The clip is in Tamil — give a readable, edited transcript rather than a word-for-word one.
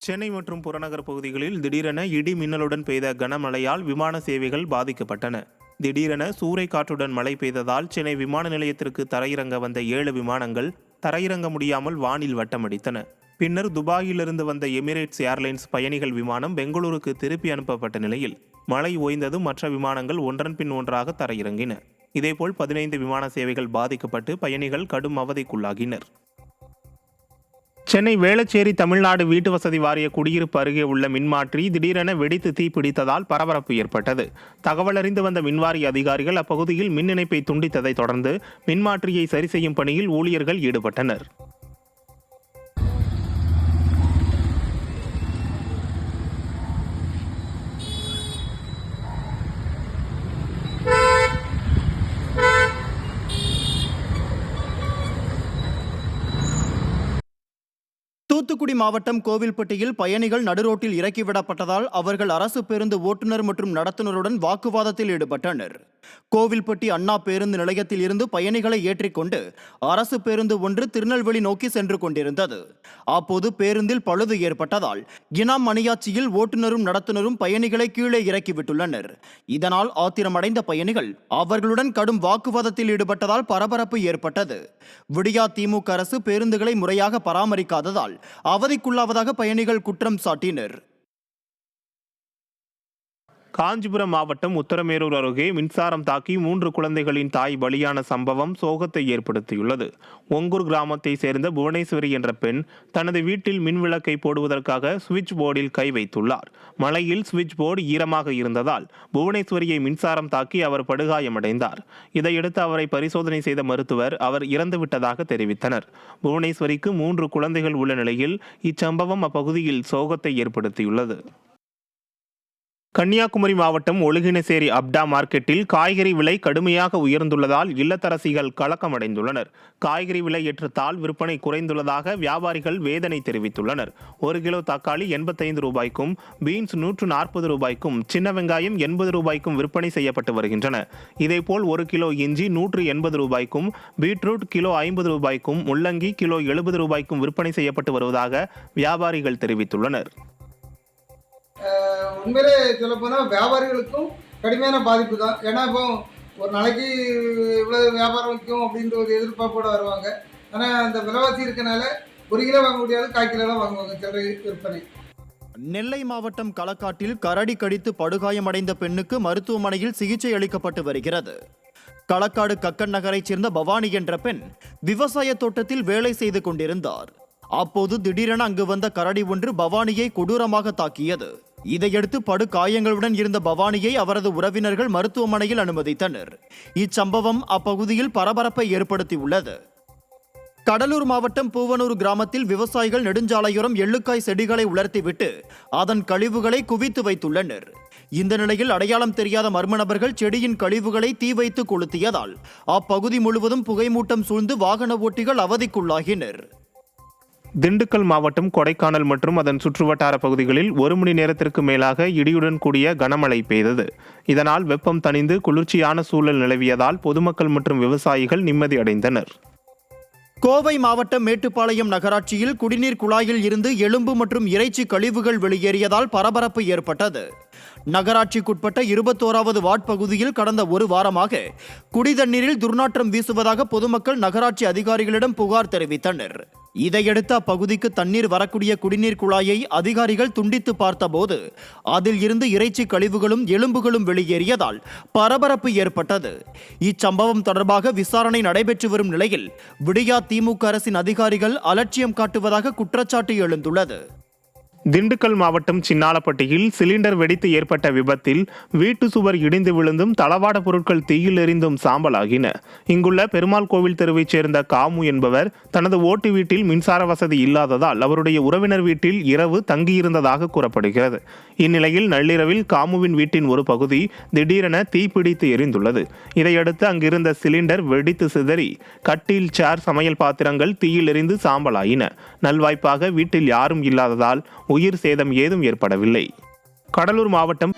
சென்னை மற்றும் புறநகர் பகுதிகளில் திடீரென இடி மின்னலுடன் பெய்த கனமழையால் விமான சேவைகள் பாதிக்கப்பட்டன. திடீரென சூறைக்காற்றுடன் மழை பெய்ததால் சென்னை விமான நிலையத்திற்கு தரையிறங்க வந்த 7 விமானங்கள் தரையிறங்க முடியாமல் வானில் வட்டமடித்தன. பின்னர் துபாயிலிருந்து வந்த எமிரேட்ஸ் ஏர்லைன்ஸ் பயணிகள் விமானம் பெங்களூருக்கு திருப்பி அனுப்பப்பட்ட நிலையில் மழை ஓய்ந்ததும் மற்ற விமானங்கள் ஒன்றன் பின் ஒன்றாக தரையிறங்கின. இதேபோல் 15 விமான சேவைகள் பாதிக்கப்பட்டு பயணிகள் கடும் அவதிக்குள்ளாகினர். சென்னை வேளச்சேரி தமிழ்நாடு வீட்டு வசதி வாரிய குடியிருப்பு அருகே உள்ள மின்மாற்றி திடீரென வெடித்து தீப்பிடித்ததால் பரபரப்பு ஏற்பட்டது. தகவல் அறிந்து வந்த மின்வாரிய அதிகாரிகள் அப்பகுதியில் மின் இணைப்பை துண்டித்ததை தொடர்ந்து மின்மாற்றியை சரி செய்யும் பணியில் ஊழியர்கள் ஈடுபட்டனர். தூத்துக்குடி மாவட்டம் கோவில்பட்டியில் பயணிகள் நடுரோட்டில் இறக்கிவிடப்பட்டதால் அவர்கள் அரசு பேருந்து ஓட்டுநர் மற்றும் நடத்துனருடன் வாக்குவாதத்தில் ஈடுபட்டனர். கோவில்பட்டி அண்ணா பேருந்து நிலையத்தில் இருந்து பயணிகளை ஏற்றிக்கொண்டு அரசு பேருந்து ஒன்று திருநெல்வேலி நோக்கி சென்று கொண்டிருந்தது. அப்போது பேருந்தில் பழுது ஏற்பட்டதால் இனாம் மணியாச்சியில் ஓட்டுநரும் நடத்துனரும் பயணிகளை கீழே இறக்கிவிட்டுள்ளனர். இதனால் ஆத்திரமடைந்த பயணிகள் அவர்களுடன் கடும் வாக்குவாதத்தில் ஈடுபட்டதால் பரபரப்பு ஏற்பட்டது. விடியா திமுக அரசு பேருந்துகளை முறையாக பராமரிக்காததால் அவதிக்குள்ளாவதாக பயணிகள் குற்றம் சாட்டினர். காஞ்சிபுரம் மாவட்டம் உத்தரமேரூர் அருகே மின்சாரம் தாக்கி 3 குழந்தைகளின் தாய் பலியான சம்பவம் சோகத்தை ஏற்படுத்தியுள்ளது. ஒங்கூர் கிராமத்தை சேர்ந்த புவனேஸ்வரி என்ற பெண் தனது வீட்டில் மின் விளக்கை போடுவதற்காக சுவிட்ச் போர்டில் கை வைத்துள்ளார். மழையில் சுவிட்ச் போர்டு ஈரமாக இருந்ததால் புவனேஸ்வரியை மின்சாரம் தாக்கி அவர் படுகாயமடைந்தார். இதையடுத்து அவரை பரிசோதனை செய்த மருத்துவர் அவர் இறந்துவிட்டதாக தெரிவித்தனர். புவனேஸ்வரிக்கு 3 குழந்தைகள் உள்ள நிலையில் இச்சம்பவம் அப்பகுதியில் சோகத்தை ஏற்படுத்தியுள்ளது. கன்னியாகுமரி மாவட்டம் ஒழுகினசேரி அப்டா மார்க்கெட்டில் காய்கறி விலை கடுமையாக உயர்ந்துள்ளதால் இல்லத்தரசிகள் கலக்கமடைந்துள்ளனர். காய்கறி விலை ஏற்றத்தால் விற்பனை குறைந்துள்ளதாக வியாபாரிகள் வேதனை தெரிவித்துள்ளனர். 1 கிலோ தக்காளி 85 ரூபாய்க்கும், பீன்ஸ் 140 ரூபாய்க்கும், சின்ன வெங்காயம் 80 ரூபாய்க்கும் விற்பனை செய்யப்பட்டு வருகின்றன. இதேபோல் 1 கிலோ இஞ்சி 180 ரூபாய்க்கும், பீட்ரூட் கிலோ 50 ரூபாய்க்கும், முள்ளங்கி கிலோ 70 ரூபாய்க்கும் விற்பனை செய்யப்பட்டு வருவதாக வியாபாரிகள் தெரிவித்துள்ளனர். உண்மையிலே சொல்லப்போனால் வியாபாரிகளுக்கும் கடுமையான பாதிப்பு தான். ஏன்னா இப்போ ஒரு நாளைக்கு இவ்வளோ வியாபாரம் வைக்கும் அப்படின்ற ஒரு எதிர்பார்ப்போடு வருவாங்க. ஆனால் அந்த விலைவாசி இருக்கனால 1 கிலோ வாங்க முடியாது, 1/4 கிலோ தான் வாங்குவாங்க சில்லறை விற்பனை. நெல்லை மாவட்டம் களக்காட்டில் கரடி கடித்து படுகாயமடைந்த பெண்ணுக்கு மருத்துவமனையில் சிகிச்சை அளிக்கப்பட்டு வருகிறது. களக்காடு கக்கன் நகரைச் சேர்ந்த பவானி என்ற பெண் விவசாய தோட்டத்தில் வேலை செய்து கொண்டிருந்தார். அப்போது திடீரென அங்கு வந்த கரடி ஒன்று பவானியை கொடூரமாக தாக்கியது. இதையடுத்து படுகாயங்களுடன் இருந்த பவானியை அவரது உறவினர்கள் மருத்துவமனையில் அனுமதித்தனர். இச்சம்பவம் அப்பகுதியில் பரபரப்பை ஏற்படுத்தியுள்ளது. கடலூர் மாவட்டம் பூவனூர் கிராமத்தில் விவசாயிகள் நெடுஞ்சாலையோரம் எள்ளுக்காய் செடிகளை உலர்த்திவிட்டு அதன் கழிவுகளை குவித்து வைத்துள்ளனர். இந்த நிலையில் அடையாளம் தெரியாத மர்ம நபர்கள் செடியின் கழிவுகளை தீ வைத்து கொளுத்தியதால் அப்பகுதி முழுவதும் புகைமூட்டம் சூழ்ந்து வாகன ஓட்டிகள் அவதிக்குள்ளாகினர். திண்டுக்கல் மாவட்டம் கொடைக்கானல் மற்றும் அதன் சுற்றுவட்டார பகுதிகளில் 1 மணி நேரத்திற்கு மேலாக இடியுடன் கூடிய கனமழை பெய்தது. இதனால் வெப்பம் தணிந்து குளிர்ச்சியான சூழல் நிலவியதால் பொதுமக்கள் மற்றும் விவசாயிகள் நிம்மதி அடைந்தனர். கோவை மாவட்டம் மேட்டுப்பாளையம் நகராட்சியில் குடிநீர் குழாயில் இருந்து எலும்பு மற்றும் இறைச்சி கழிவுகள் வெளியேறியதால் பரபரப்பு ஏற்பட்டது. நகராட்சிக்குட்பட்ட 21வது வார்டு பகுதியில் கடந்த 1 வாரமாக குடிதண்ணீரில் துர்நாற்றம் வீசுவதாக பொதுமக்கள் நகராட்சி அதிகாரிகளிடம் புகார் தெரிவித்தனர். இதையடுத்து அப்பகுதிக்கு தண்ணீர் வரக்கூடிய குடிநீர் குழாயை அதிகாரிகள் துண்டித்து பார்த்தபோது அதில் இருந்து இறைச்சி கழிவுகளும் எலும்புகளும் வெளியேறியதால் பரபரப்பு ஏற்பட்டது. இச்சம்பவம் தொடர்பாக விசாரணை நடைபெற்று வரும் நிலையில் விடியா திமுக அரசின் அதிகாரிகள் அலட்சியம் காட்டுவதாக குற்றச்சாட்டு எழுந்துள்ளது. திண்டுக்கல் மாவட்டம் சின்னாலப்பட்டியில் சிலிண்டர் வெடித்து ஏற்பட்ட விபத்தில் வீட்டு சுவர் இடிந்து விழுந்தும் தளவாட பொருட்கள் தீயில் எரிந்தும் சாம்பலாகின. இங்குள்ள பெருமாள் கோவில் தெருவைச் சேர்ந்த காமு என்பவர் தனது ஓட்டு வீட்டில் மின்சார வசதி இல்லாததால் அவருடைய உறவினர் வீட்டில் இரவு தங்கியிருந்ததாக கூறப்படுகிறது. இந்நிலையில் நள்ளிரவில் காமுவின் வீட்டின் ஒரு பகுதி திடீரென தீப்பிடித்து எரிந்துள்ளது. இதையடுத்து அங்கிருந்த சிலிண்டர் வெடித்து சிதறி கட்டில், சேர், சமையல் பாத்திரங்கள் தீயில் எரிந்து சாம்பலாயின. நல்வாய்ப்பாக வீட்டில் யாரும் இல்லாததால் உயிர் சேதம் ஏதும் ஏற்படவில்லை. கடலூர் மாவட்டம்